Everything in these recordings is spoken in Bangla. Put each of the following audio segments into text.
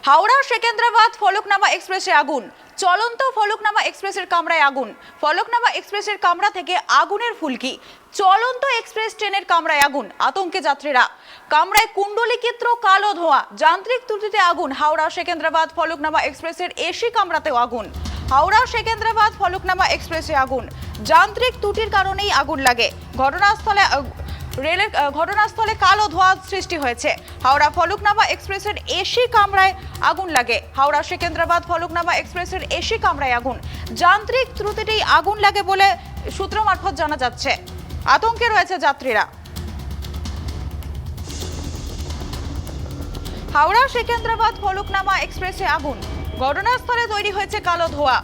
হাওড়া সেকেন্দ্রাবাদ ফলকনামা এক্সপ্রেসে আগুন। চলন্ত ফলকনামা এক্সপ্রেসের কামরায় আগুন। ফলকনামা এক্সপ্রেসের কামরা থেকে আগুনের ফুলকি। চলন্ত এক্সপ্রেস ট্রেনের কামরায় আগুন, আতঙ্কে যাত্রীরা। কামরায় কুণ্ডলিচিত্র কালো ধোঁয়া। যান্ত্রিক ত্রুটিতে আগুন হাওড়া সেকেন্দ্রাবাদ ফলকনামা এক্সপ্রেসের এসি কামরাতেও আগুন। হাওড়া সেকেন্দ্রাবাদ ফলকনামা এক্সপ্রেসে আগুন। যান্ত্রিক ত্রুটির কারণেই আগুন লাগে। ঘটনাস্থলে কালো ধোঁয়া সৃষ্টি হয়েছে। হাওড়া ফলকনামা এক্সপ্রেসের এসি কামরায় আগুন লাগে। হাওড়া সেকেন্দ্রাবাদ ফলকনামা এক্সপ্রেসের এসি কামরায় আগুন। যান্ত্রিক ত্রুটিতেই আগুন লাগে বলে সূত্র মারফত জানা যাচ্ছে। আতঙ্কে রয়েছে যাত্রীরা। হাওড়া সেকেন্দ্রাবাদ ফলকনামা এক্সপ্রেসে আগুন। ঘটনাস্থলে তৈরি হয়েছে কালো ধোঁয়া।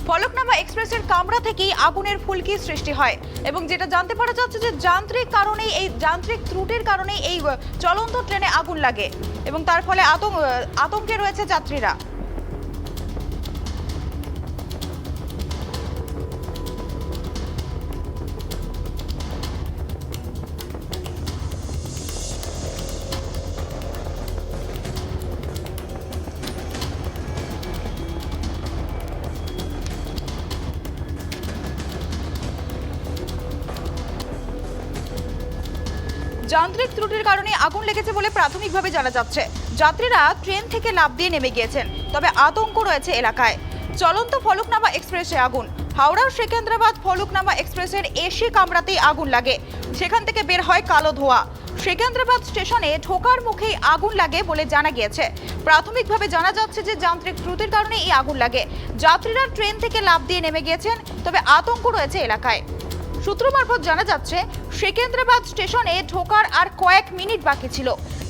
ফলকনামা এক্সপ্রেসের কামরা থেকেই আগুনের ফুলকি সৃষ্টি হয় এবং যেটা জানতে পারা যাচ্ছে যে যান্ত্রিক ত্রুটির কারণেই এই চলন্ত ট্রেনে আগুন লাগে এবং তার ফলে আতঙ্কে রয়েছে যাত্রীরা। যান্ত্রিক ত্রুটির কারণে আগুন লেগেছে বলে প্রাথমিকভাবে জানা যাচ্ছে। যাত্রীরা ট্রেন থেকে লাফ দিয়ে নেমে গিয়েছেন, তবে আতঙ্ক রয়েছে এলাকায়। চলন্ত ফলকনামা এক্সপ্রেসে আগুন। হাওড়া সেকেন্দ্রাবাদ ফলকনামা এক্সপ্রেসের এসি কামরাতেই আগুন লাগে, সেখান থেকে বের হয় কালো ধোঁয়া। সেকেন্দ্রাবাদ স্টেশনে ঢোকার মুখেই আগুন লাগে বলে জানা গিয়েছে। প্রাথমিকভাবে জানা যাচ্ছে যে যান্ত্রিক ত্রুটির কারণে এই আগুন লাগে। যাত্রীরা ট্রেন থেকে লাফ দিয়ে নেমে গিয়েছেন, তবে আতঙ্ক রয়েছে এলাকায়। সূত্র মারফত জানা যাচ্ছে সেকেন্দ্রাবাদ স্টেশনে ঢোকার আর কয়েক মিনিট বাকি ছিল।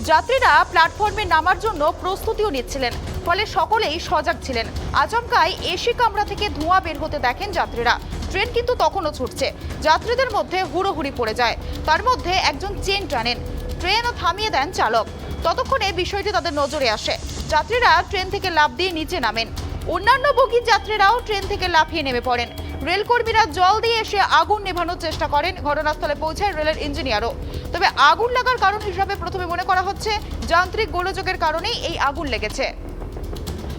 যাত্রীরা প্ল্যাটফর্মে নামার জন্য প্রস্তুতিও নিচ্ছিলেন, ফলে সকলেই সজাগ ছিলেন। আচমকাই এসি কামরা থেকে ধোঁয়া বের হতে দেখেন যাত্রীরা। ট্রেন কিন্তু তখনও ছুটছে। যাত্রীদের মধ্যে হুড়োহুড়ি পড়ে যায়। তার মধ্যে একজন চেন টানেন, ট্রেনও থামিয়ে দেন চালক। ততক্ষণে বিষয়টি তাদের নজরে আসে। যাত্রীরা ট্রেন থেকে লাফ দিয়ে নিচে নামেন। অন্যান্য বগির যাত্রীরাও ট্রেন থেকে লাফিয়ে নেমে পড়েন। রেলকর্মীরা জল দিয়ে এসে আগুন নেভানোর চেষ্টা করেন। ঘটনাস্থলে পৌঁছায় রেলের ইঞ্জিনিয়ারও। তবে আগুন লাগার কারণ হিসাবে প্রথমে মনে করা হচ্ছে যান্ত্রিক গোলযোগের কারণেই এই আগুন লেগেছে।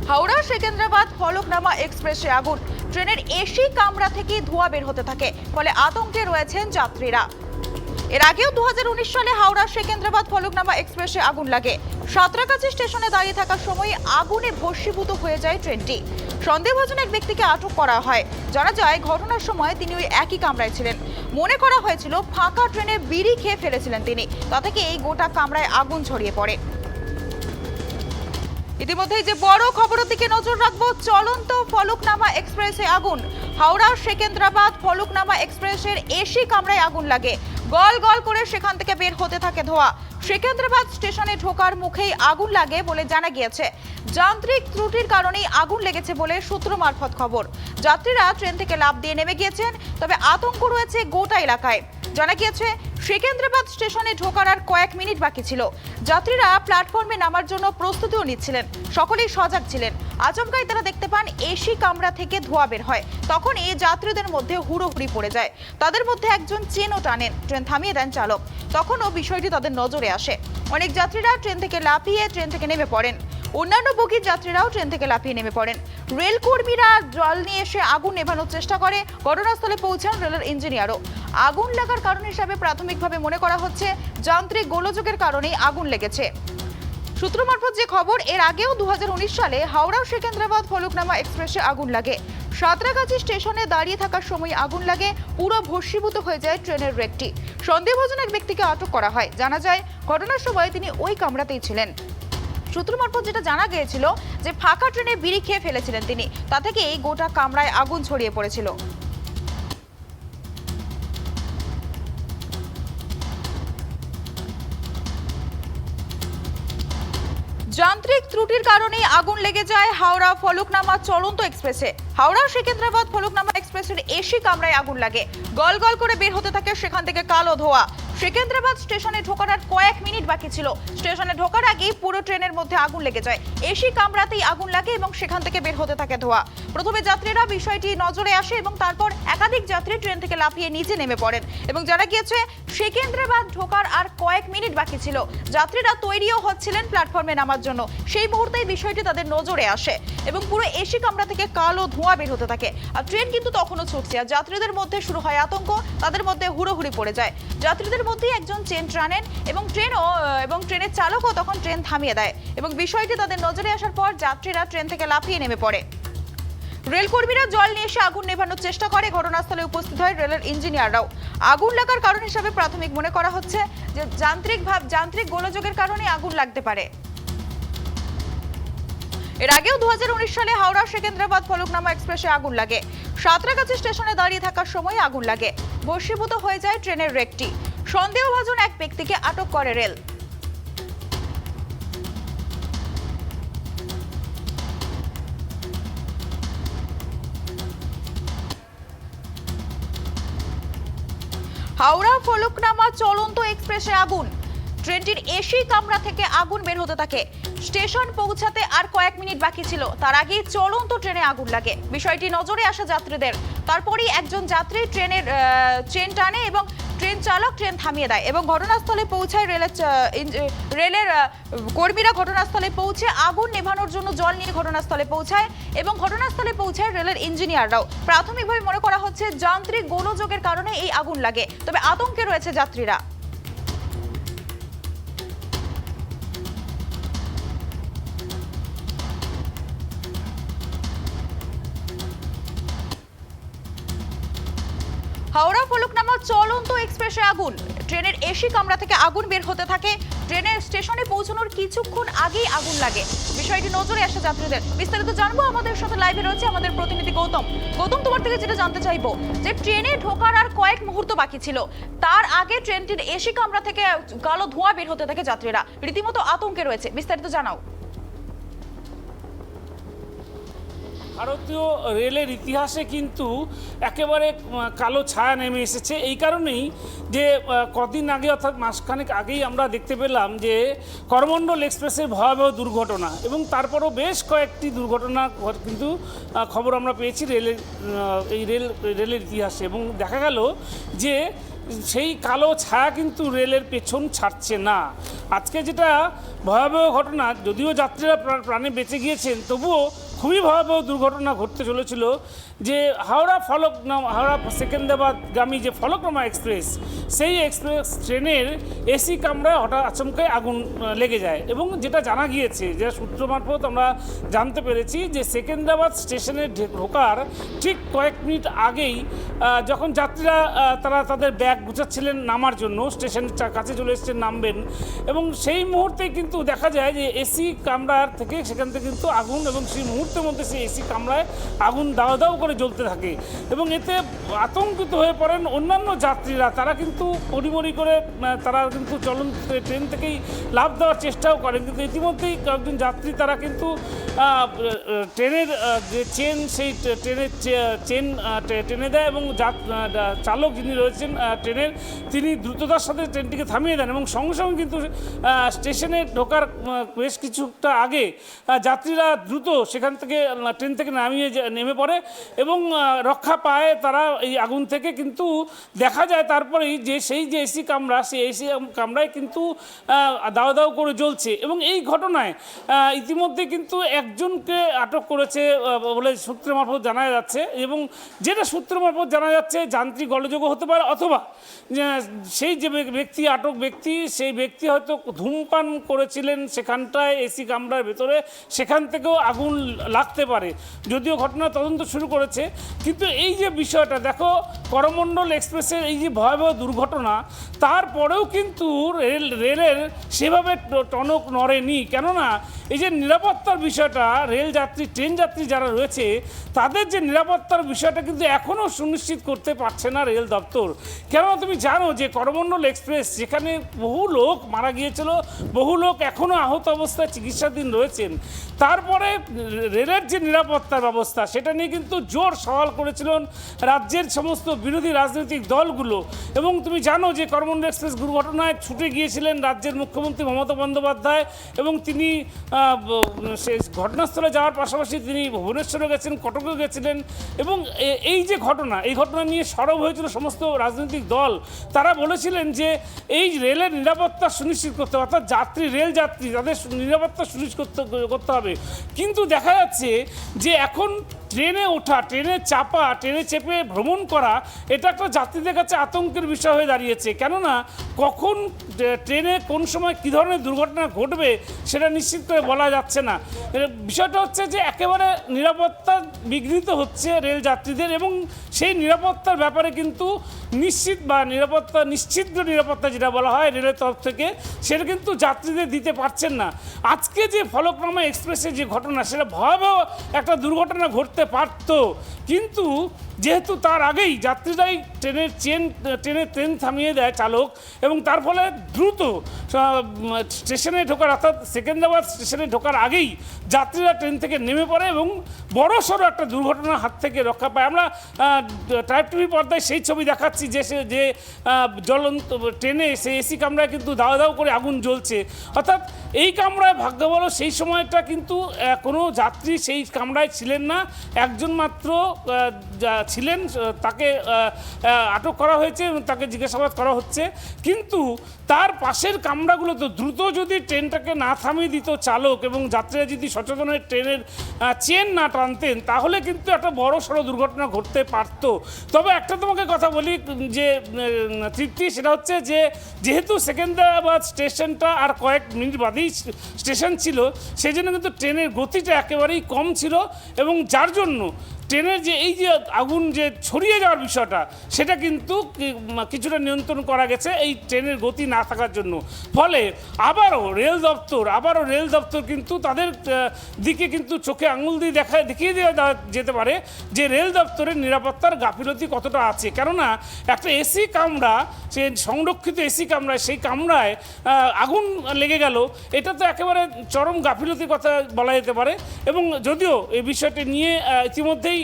হাওড়া সেকেন্দ্রাবাদ ফলকনামা এক্সপ্রেসে আগুন। ট্রেনের এসি কামরা থেকে ধোঁয়া বের হতে থাকে, ফলে আতঙ্কে রয়েছেন যাত্রীরা। এর আগেও 2019 সালে হাওড়া সেকেন্দ্রাবাদ ফলকনামা এক্সপ্রেসে আগুন লাগে। সাঁতরাগাছি স্টেশনে দাঁড়িয়ে থাকার সময় আগুনে ভস্মীভূত হয়ে যায় ট্রেনটি। সন্দেহভাজন এক ব্যক্তিকে আটক করা হয়। জানা যায় ঘটনার সময় তিনি ওই একই কামরায় ছিলেন। মনে করা হয়েছিল ফাঁকা ট্রেনে বিড়ি খেয়ে ফেলেছিলেন তিনি। তা থেকে এই গোটা কামরায় আগুন ছড়িয়ে পড়ে। ইতিমধ্যেই যে বড় খবরের দিকে নজর রাখবো, চলন্ত ফলকনামা এক্সপ্রেসে আগুন। হাওড়া সেকেন্দ্রাবাদ ফলকনামা এক্সপ্রেসের এসি কামরায় আগুন লাগে। গল গল করে সেখান থেকে বের হতে থাকে ধোঁয়া। সেকেন্দ্রাবাদ স্টেশনে ঢোকার মুখেই আগুন লাগে বলে জানা গিয়েছে। যান্ত্রিক ত্রুটির কারণেই আগুন লেগেছে বলে সূত্র মারফত খবর। যাত্রীরা ট্রেন থেকে লাফ দিয়ে নেমে গিয়েছেন, তবে আতঙ্ক রয়েছে গোটা এলাকায়। জানা গিয়েছে সেকেন্দ্রাবাদ স্টেশনে ঢোকার আর কয়েক মিনিট বাকি ছিল। যাত্রীরা প্ল্যাটফর্মে নামার জন্য প্রস্তুতিও নিচ্ছিলেন, সকলেই সজাগ ছিলেন। আচমকাই তারা দেখতে পান এসি কামরা থেকে ধোঁয়া বের হয়। তখন এই যাত্রীদের মধ্যে হুড়োহুড়ি পড়ে যায়। তাদের মধ্যে একজন চেনও টানেন, ট্রেন থামিয়ে দেন চালক। তখনও বিষয়টি তাদের নজরে আসে। অনেক যাত্রীরা ট্রেন থেকে লাফিয়ে ট্রেন থেকে নেমে পড়েন। অন্যান্য বগির যাত্রীরাও ট্রেন থেকে লাফিয়ে নেমে পড়েন। রেল কর্মীরা জল নিয়ে এসে আগুন নেভানোর চেষ্টা করে। ঘটনাস্থলে পৌঁছান রেলের ইঞ্জিনিয়ারও। আগুন লাগার কারণ হিসাবে প্রাথমিকভাবে মনে করা হচ্ছে যান্ত্রিক গোলযোগের কারণেই আগুন লেগেছে। সূত্র মারফত যে খবর, এর আগেও 2019 সালে হাওড়া সেকেন্দ্রাবাদ ফলকনামা এক্সপ্রেসে আগুন লাগে। সাঁতরাগাছি স্টেশনে দাঁড়িয়ে থাকার সময় আগুন লাগে, পুরো ভস্মীভূত হয়ে যায় ট্রেনের রেকটি। সন্দেহভাজন এক ব্যক্তিকে আটক করা হয়। জানা যায় ঘটনার সময় তিনি ওই কামরাতেই ছিলেন। সূত্র মারফত যেটা জানা গিয়েছিল যে ফাঁকা ট্রেনে বিড়ি খেয়ে ফেলেছিলেন তিনি। তা থেকে এই গোটা কামরায় আগুন ছড়িয়ে পড়েছিল। যান্ত্রিক ত্রুটির কারণে আগুন লেগে যায় হাওড়া ফলকনামা চলন্ত এক্সপ্রেসে। হাওড়া সেকেন্দ্রাবাদ ফলকনামা এক্সপ্রেসের এসি কামরায় আগুন লাগে। গল গল করে বের হতে থাকে সেখান থেকে কালো ধোঁয়া। সেকেন্দ্রাবাদ স্টেশনে ঢোকার আর কয়েক মিনিট বাকি ছিল। স্টেশনে ঢোকার আগেই পুরো ট্রেনের মধ্যে আগুন লেগে যায়। এসি কামরাতেই আগুন লাগে এবং সেখান থেকে বের হতে থাকে ধোঁয়া। প্রথমে যাত্রীরা বিষয়টি নজরে আসে এবং তারপর একাধিক যাত্রী ট্রেন থেকে লাফিয়ে নিচে নেমে পড়েন এবং জানা গিয়েছে সেকেন্দ্রাবাদ ঢোকার আর কয়েক মিনিট বাকি ছিল। যাত্রীরা তৈরিও হচ্ছিলেন প্ল্যাটফর্মে নামার জন্য। সেই মুহূর্তেই বিষয়টি তাদের নজরে আসে এবং পুরো এসি কামরা থেকে কালো ধোঁয়া বের হতে থাকে। আর ট্রেন কিন্তু তখনও ছুটছে, আর যাত্রীদের মধ্যে শুরু হয় আতঙ্ক, তাদের মধ্যে হুড়োহুড়ি পড়ে যায়। যাত্রীদের মধ্যে একজন চেন টানেন এবং ট্রেনের চালকও তখন ট্রেন থামিয়ে দেয় এবং বিষয়টি তাদের নজরে আসার পর যাত্রীরা ট্রেন থেকে লাফিয়ে নেমে পড়ে। রেলকর্মীরা জল নিয়ে এসে আগুন নেভানোর চেষ্টা করে, ঘটনাস্থলে উপস্থিত হয় রেলের ইঞ্জিনিয়াররাও। আগুন লাগার কারণ হিসেবে প্রাথমিক মনে করা হচ্ছে যে যান্ত্রিক গোলযোগের কারণে আগুন লাগতে পারে। এর আগেও 2019 সালে হাওড়া সেকেন্দ্রাবাদ ফলকনামা এক্সপ্রেসে আগুন লাগে। সাঁতরাগাছি স্টেশনে দাঁড়িয়ে থাকার সময় আগুন লাগে, ভস্মীভূত হয়ে যায় ট্রেনের রেকটি। সন্দেহভাজন এক ব্যক্তিকে আটক করে রেল। হাওড়া ফলকনামা চলন্ত এক্সপ্রেসে আগুন। ট্রেনটির এসি কামরা থেকে আগুন বের হতে থাকে। স্টেশন পৌঁছাতে আর কয়েক মিনিট বাকি ছিল, তার আগেই চলন্ত ট্রেনে আগুন লাগে। বিষয়টি নজরে আসে যাত্রীদের। তারপরই একজন যাত্রী ট্রেন টানে এবং ট্রেন চালক ট্রেন থামিয়ে দেয় এবং ঘটনাস্থলে পৌঁছায় রেলের কর্মীরা। ঘটনাস্থলে পৌঁছে আগুন নেভানোর জন্য জল নিয়ে ঘটনাস্থলে পৌঁছায় এবং ঘটনাস্থলে পৌঁছায় রেলের ইঞ্জিনিয়াররাও। প্রাথমিকভাবে মনে করা হচ্ছে যান্ত্রিক গোলযোগের কারণে এই আগুন লাগে, তবে আতঙ্কে রয়েছে যাত্রীরা। হাওড়া ফলকনামা চলন্ত এক্সপ্রেসে আগুন। ট্রেনের এসি কামরা থেকে আগুন বের হতে থাকে। ট্রেনের স্টেশনে পৌঁছানোর কিছুক্ষণ আগেই আগুন লাগে। বিষয়টি নজরে আসে যাত্রীদের। বিস্তারিত জানবো, আমাদের সাথে লাইভে রয়েছে আমাদের প্রতিনিধি গৌতম। গৌতম, তোমার থেকে যেটা জানতে চাইবো যে ট্রেনে ঢোকার আর কয়েক মুহূর্ত বাকি ছিল, তার আগে ট্রেনটির এসি কামরা থেকে কালো ধোঁয়া বের হতে থাকে। যাত্রীরা রীতিমতো আতঙ্কে রয়েছে, বিস্তারিত জানাও। ভারতীয় রেলের ইতিহাসে কিন্তু একেবারে কালো ছায়া নেমে এসেছে। এই কারণেই যে কদিন আগে অর্থাৎ মাসখানেক আগেই আমরা দেখতে পেলাম যে করমণ্ডল এক্সপ্রেসের ভয়াবহ দুর্ঘটনা এবং তারপরও বেশ কয়েকটি দুর্ঘটনা কিন্তু খবর আমরা পেয়েছি রেলের ইতিহাসে। এবং দেখা গেল যে সেই কালো ছায়া কিন্তু রেলের পেছন ছাড়ছে না। আজকে যেটা ভয়াবহ ঘটনা, যদিও যাত্রীরা প্রাণে বেঁচে গিয়েছেন, তবুও খুবই ভয়াবহ দুর্ঘটনা ঘটতে চলেছিল যে হাওড়া সেকেন্দ্রাবাদগামী যে ফলকনামা এক্সপ্রেস, সেই এক্সপ্রেস ট্রেনের এসি কামরায় হঠাৎ আচমকাই আগুন লেগে যায়। এবং যেটা জানা গিয়েছে, যে সূত্র মারফত আমরা জানতে পেরেছি যে সেকেন্দ্রাবাদ স্টেশনে ঢোকার ঠিক কয়েক মিনিট আগেই যখন যাত্রীরা তারা তাদের ব্যাগ গুছাচ্ছিলেন নামার জন্য, স্টেশনের কাছে চলে এসেছেন, নামবেন, এবং সেই মুহূর্তেই কিন্তু দেখা যায় যে এসি কামরার থেকে সেখান থেকে কিন্তু আগুন, এবং সেই মুহূর্তের মধ্যে সেই এসি কামরায় আগুন দাও দাও করে জ্বলতে থাকে। এবং এতে আতঙ্কিত হয়ে পড়েন অন্যান্য যাত্রীরা। তারা কিন্তু পরিমরি করে তারা কিন্তু চলন্ত ট্রেন থেকেই লাফ দেওয়ার চেষ্টাও করেন, কিন্তু ইতিমধ্যেই কয়েকজন যাত্রী তারা কিন্তু ট্রেনের যে চেন, সেই ট্রেনের চেন টেনে দেয় এবং চালক যিনি রয়েছেন ট্রেনের, তিনি দ্রুততার সাথে ট্রেনটিকে থামিয়ে দেন এবং সঙ্গে সঙ্গে কিন্তু স্টেশনে ঢোকার বেশ কিছুটা আগে যাত্রীরা দ্রুত সেখান থেকে ট্রেন থেকে নেমে পড়ে এবং রক্ষা পায় তারা এই আগুন থেকে। কিন্তু দেখা যায় তারপরেই যে সেই যে এসি কামরা, সেই এসি কামরায় কিন্তু দাও দাও করে জ্বলছে। এবং এই ঘটনায় ইতিমধ্যে কিন্তু একজনকে আটক করেছে বলে সূত্র মারফত জানা যাচ্ছে। এবং যেটা সূত্র মারফত জানা যাচ্ছে যান্ত্রিক গোলযোগ হতে পারে, অথবা সেই যে ব্যক্তি, আটক ব্যক্তি, সেই ব্যক্তি হয়তো ধূমপান করেছিলেন সেখানটায় এসি কামরার ভেতরে, সেখান থেকেও আগুন লাগতে পারে। যদিও ঘটনা তদন্ত শুরু করেছে, কিন্তু এই যে বিষয়টা দেখো, করমণ্ডল এক্সপ্রেসের এই যে ভয়াবহ দুর্ঘটনা, তারপরেও কিন্তু রেলের সেভাবে টনক নড়েনি। কেননা এই যে নিরাপত্তার বিষয়টা, রেল যাত্রী, ট্রেন যাত্রী যারা রয়েছে, তাদের যে নিরাপত্তার বিষয়টা কিন্তু এখনও সুনিশ্চিত করতে পারছে না রেল দপ্তর। কেননা তুমি জানো যে করমণ্ডল এক্সপ্রেস, যেখানে বহু লোক মারা গিয়েছিল, বহু লোক এখনও আহত অবস্থায় চিকিৎসাধীন রয়েছেন, তারপরে রেলের যে নিরাপত্তা ব্যবস্থা সেটা নিয়ে কিন্তু জোর সওয়াল করেছিলেন রাজ্যের সমস্ত বিরোধী রাজনৈতিক দলগুলো। এবং তুমি জানো যে করমণ্ডল এক্সপ্রেস দুর্ঘটনায় ছুটে গিয়েছিলেন রাজ্যের মুখ্যমন্ত্রী মমতা বন্দ্যোপাধ্যায়, এবং তিনি সেই ঘটনাস্থলে যাওয়ার পাশাপাশি তিনি ভুবনেশ্বরে গেছেন, কটকেও গেছিলেন। এবং এই যে ঘটনা, এই ঘটনা নিয়ে সরব হয়েছিল সমস্ত রাজনৈতিক দল। তারা বলেছিলেন যে এই রেলের নিরাপত্তা সুনিশ্চিত করতে হবে, অর্থাৎ রেল যাত্রী তাদের নিরাপত্তা সুনিশ্চিত করতে হবে। কিন্তু দেখা যাচ্ছে যে এখন ট্রেনে ওঠা, ট্রেনে চাপা, ট্রেনে চেপে ভ্রমণ করা এটা একটা যাত্রীদের কাছে আতঙ্কের বিষয় হয়ে দাঁড়িয়েছে। কেননা কখন ট্রেনে কোন সময় কী ধরনের দুর্ঘটনা ঘটবে সেটা নিশ্চিত করে বলা যাচ্ছে না। বিষয়টা হচ্ছে যে একেবারে নিরাপত্তা বিঘ্নিত হচ্ছে রেল যাত্রীদের, এবং সেই নিরাপত্তার ব্যাপারে কিন্তু নিশ্চিত নিরাপত্তা যেটা বলা হয় রেলের তরফ থেকে, সেটা কিন্তু যাত্রীদের দিতে পারছেন না। আজকে যে ফলকনামা এক্সপ্রেসের যে ঘটনা, সেটা ভয়াবহ একটা দুর্ঘটনা ঘটতে পারত, কিন্তু যেহেতু তার আগেই যাত্রীরাই ট্রেন থামিয়ে দেয় চালক, এবং তার ফলে দ্রুত স্টেশনে ঢোকার, অর্থাৎ সেকেন্দ্রাবাদ স্টেশনে ঢোকার আগেই যাত্রীরা ট্রেন থেকে নেমে পড়ে এবং বড়সড় একটা দুর্ঘটনার হাত থেকে রক্ষা পায়। আমরা ট্রাইব টিভি পর্দায় সেই ছবি দেখাচ্ছি যে জ্বলন্ত ট্রেনে সেই এসি কামরায় কিন্তু দাও দাও করে আগুন জ্বলছে। অর্থাৎ এই কামরায় ভাগ্য ভালো সেই সময়টা কিন্তু কোনো যাত্রী সেই কামরায় ছিলেন না, একজন মাত্র ছিলেন, তাকে আটক করা হয়েছে এবং তাকে জিজ্ঞাসাবাদ করা হচ্ছে। কিন্তু তার পাশের কামরাগুলো তো দ্রুত যদি ট্রেনটাকে না থামিয়ে দিত চালক এবং যাত্রীরা যদি সচেতন হয়ে ট্রেনের চেন না টানতেন, তাহলে কিন্তু একটা বড় সড়ো দুর্ঘটনা ঘটতে পারত। তবে একটা তোমাকে কথা বলি যে তৃপ্তি, সেটা হচ্ছে যে যেহেতু সেকেন্দ্রাবাদ স্টেশনটা আর কয়েক মিনিট বাদেই স্টেশন ছিল, সেই জন্য কিন্তু ট্রেনের গতিটা একেবারেই কম ছিল, এবং যার জন্য ট্রেনের যে এই যে আগুন যে ছড়িয়ে যাওয়ার বিষয়টা, সেটা কিন্তু কিছুটা নিয়ন্ত্রণ করা গেছে এই ট্রেনের গতি না থাকার জন্য। ফলে আবারও রেল দপ্তর কিন্তু তাদের দিকে কিন্তু চোখে আঙুল দিয়ে দেখিয়ে দেওয়া যেতে পারে যে রেল দপ্তরের নিরাপত্তার গাফিলতি কতটা আছে। কেননা একটা এসি কামরা, সে সংরক্ষিত এসি কামরায়, সেই কামরায় আগুন লেগে গেল, এটা তো একেবারে চরম গাফিলতির কথা বলা যেতে পারে। এবং যদিও এই বিষয়টি নিয়ে ইতিমধ্যেই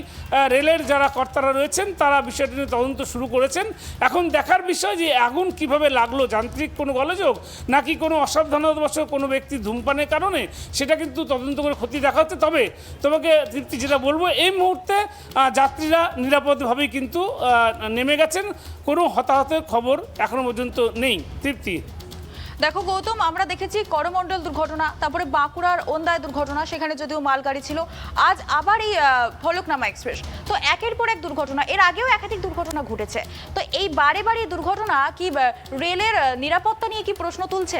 রেলের যারা কর্তারা রয়েছেন তারা বিষয়টি নিয়ে তদন্ত শুরু করেছেন। এখন দেখার বিষয় যে আগুন কিভাবে লাগলো, যান্ত্রিক কোনো গোলযোগ নাকি কোনো অসাবধানতাবশত কোনো ব্যক্তি ধূমপানের কারণে, সেটা কিন্তু তদন্ত করে ক্ষতি দেখা হচ্ছে। তবে তোমাকে তৃপ্তি যেটা বলবো, এই মুহূর্তে যাত্রীরা নিরাপদভাবেই কিন্তু নেমে গেছেন, কোনো হতাহতের খবর এখনো পর্যন্ত নেই। তৃপ্তি, দেখো গৌতম, আমরা দেখেছি করমণ্ডল দুর্ঘটনা, তারপরে বাঁকুড়ার ওন্দায় দুর্ঘটনা, সেখানে যদিও মালগাড়ি ছিল, আজ আবার এই ফলকনামা এক্সপ্রেস। তো একের পর এক দুর্ঘটনা, এর আগেও একাধিক দুর্ঘটনা ঘটেছে। তো এই বারে দুর্ঘটনা কি রেলের নিরাপত্তা নিয়ে কি প্রশ্ন তুলছে?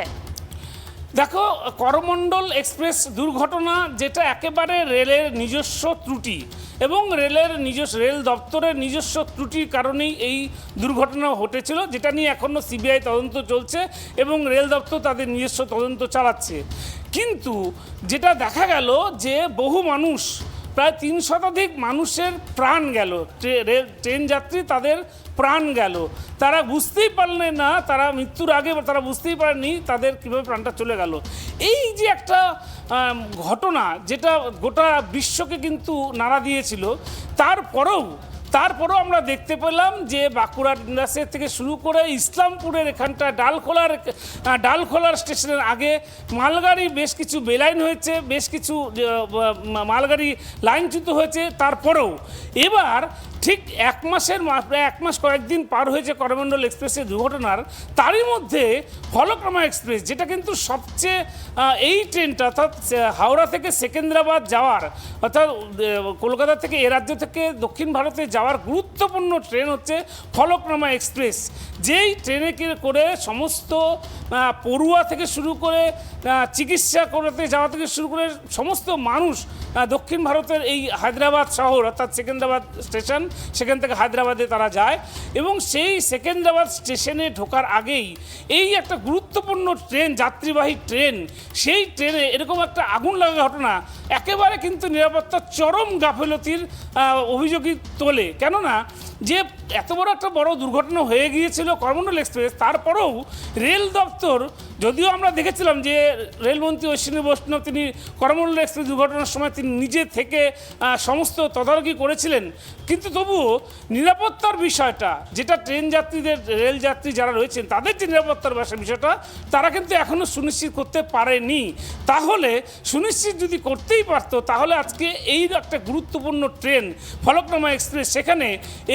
দেখো, করমণ্ডল এক্সপ্রেস দুর্ঘটনা যেটা একেবারে রেলের নিজস্ব ত্রুটি, এবং রেল দপ্তরের নিজস্ব ত্রুটির কারণেই এই দুর্ঘটনা ঘটেছিল, যেটা নিয়ে এখনও সিবিআই তদন্ত চলছে এবং রেল দপ্তর তাদের নিজস্ব তদন্ত চালাচ্ছে। কিন্তু যেটা দেখা গেল যে বহু মানুষ, প্রায় 3 শতাধিক মানুষের প্রাণ গেল, ট্রেন যাত্রী তাদের প্রাণ গেল, তারা বুঝতেই পারলেন না, তারা মৃত্যুর আগে তারা বুঝতেই পারেনি তাদের কীভাবে প্রাণটা চলে গেল। এই যে একটা ঘটনা যেটা গোটা বিশ্বকে কিন্তু নাড়া দিয়েছিল, তারপরেও আমরা দেখতে পেলাম যে বাঁকুড়ার ইন্ডাস্ট্রি থেকে শুরু করে ইসলামপুরের এখানটা ডালখোলার স্টেশনের আগে মালগাড়ি বেশ কিছু বেলাইন হয়েছে, বেশ কিছু মালগাড়ি লাইনচ্যুত হয়েছে। তারপরেও এবার ঠিক প্রায় এক মাস কয়েকদিন পার হয়েছে করমণ্ডল এক্সপ্রেসের দুর্ঘটনার, তারই মধ্যে ফলকনামা এক্সপ্রেস, যেটা কিন্তু সবচেয়ে এই ট্রেনটা, অর্থাৎ হাওড়া থেকে সেকেন্দ্রাবাদ যাওয়ার, অর্থাৎ কলকাতা থেকে এ রাজ্য থেকে দক্ষিণ ভারতে যাওয়ার গুরুত্বপূর্ণ ট্রেন হচ্ছে ফলকনামা এক্সপ্রেস। যেই ট্রেনে করে সমস্ত পড়ুয়া থেকে শুরু করে চিকিৎসা করতে যাওয়া থেকে শুরু করে সমস্ত মানুষ দক্ষিণ ভারতের এই হায়দ্রাবাদ শহর, অর্থাৎ সেকেন্দ্রাবাদ স্টেশন, সেখান থেকে হায়দ্রাবাদে তারা যায়, এবং সেই সেকেন্দ্রাবাদ স্টেশনে ঢোকার আগেই এই একটা গুরুত্বপূর্ণ ট্রেন, যাত্রীবাহী ট্রেন, সেই ট্রেনে এরকম একটা আগুন লাগা ঘটনা একেবারে কিন্তু নিরাপত্তার চরম গাফিলতির অভিযোগই তোলে। কেননা যে এত বড় একটা দুর্ঘটনা হয়ে গিয়েছিল করমণ্ডল এক্সপ্রেস, তারপরেও রেল দপ্তর যদিও আমরা দেখেছিলাম যে রেলমন্ত্রী অশ্বিনী বৈষ্ণব তিনি করমণ্ডল এক্সপ্রেস দুর্ঘটনার সময় তিনি নিজে থেকে সমস্ত তদারকি করেছিলেন, কিন্তু তবুও নিরাপত্তার বিষয়টা যেটা ট্রেন যাত্রীদের, রেল যাত্রী যারা রয়েছেন তাদের যে নিরাপত্তার বিষয়টা তারা কিন্তু এখনও সুনিশ্চিত করতে পারেনি। তাহলে সুনিশ্চিত যদি করতেই পারতো তাহলে আজকে এই একটা গুরুত্বপূর্ণ ট্রেন ফলকনামা এক্সপ্রেস, সেখানে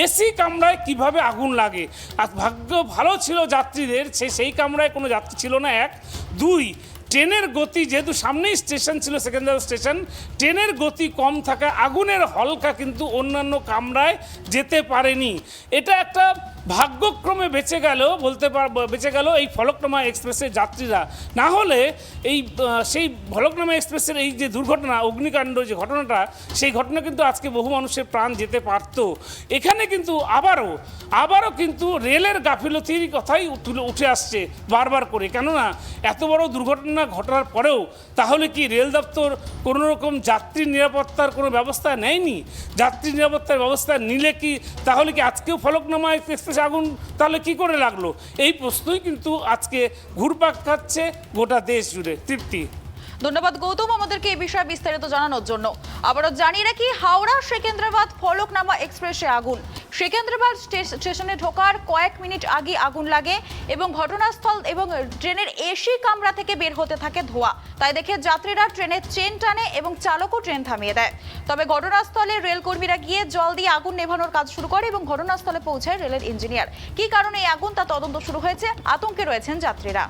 এসি কামরায় কিভাবে আগুন লাগে। আর ভাগ্য ভালো ছিল যাত্রীদের, সেই কামরায় কোনো যাত্রী ছিল না, 1, 2 ট্রেনের গতি, যেহেতু সামনেই স্টেশন ছিল সেকেন্দ্রাবাদ স্টেশন, ট্রেনের গতি কম থাকা আগুনের হলকা কিন্তু অন্যান্য কামরায় যেতে পারেনি। এটা একটা ভাগ্যক্রমে বেঁচে গেল, বেঁচে গেল এই ফলকনামা এক্সপ্রেসের যাত্রীরা। না হলে এই সেই ফলকনামা এক্সপ্রেসের এই যে দুর্ঘটনা, অগ্নিকাণ্ড যে ঘটনাটা, সেই ঘটনা কিন্তু আজকে বহু মানুষের প্রাণ যেতে পারত। এখানে কিন্তু আবারও কিন্তু রেলের গাফিলতির কথাই উঠে আসছে বারবার করে। কেননা এত বড় দুর্ঘটনা ঘটার পরেও তাহলে কি রেল দপ্তর কোনো রকম যাত্রী নিরাপত্তার কোনো ব্যবস্থা নেয়নি? যাত্রী নিরাপত্তার ব্যবস্থা নিলে কি তাহলে কি আজকেও ফলকনামা এক্সপ্রেস আগুন তাহলে কি করে লাগলো? এই প্রশ্নই কিন্তু আজকে ঘুরপাক খাচ্ছে গোটা দেশ জুড়ে। তৃপ্তি, ধন্যবাদ গৌতম আমাদেরকে এই বিষয়ে বিস্তারিত জানানোর জন্য। আবারও জানিয়ে রাখি, হাওড়া সেকেন্দ্রাবাদ ফলকনামা এক্সপ্রেসে আগুন। সেকেন্দ্রাবাদ স্টেশনে ঢোকার কয়েক মিনিট আগে আগুন লাগে এবং ঘটনাস্থল এবং ট্রেনের এসি কামরা থেকে বের হতে থাকে ধোঁয়া। তাই দেখে যাত্রীরা ট্রেনের চেন টানে এবং চালকও ট্রেন থামিয়ে দেয়। তবে ঘটনাস্থলে রেলকর্মীরা গিয়ে জল দিয়ে আগুন নেভানোর কাজ শুরু করে এবং ঘটনাস্থলে পৌঁছায় রেলের ইঞ্জিনিয়ার। কী কারণে এই আগুন তা তদন্ত শুরু হয়েছে, আতঙ্কে রয়েছেন যাত্রীরা।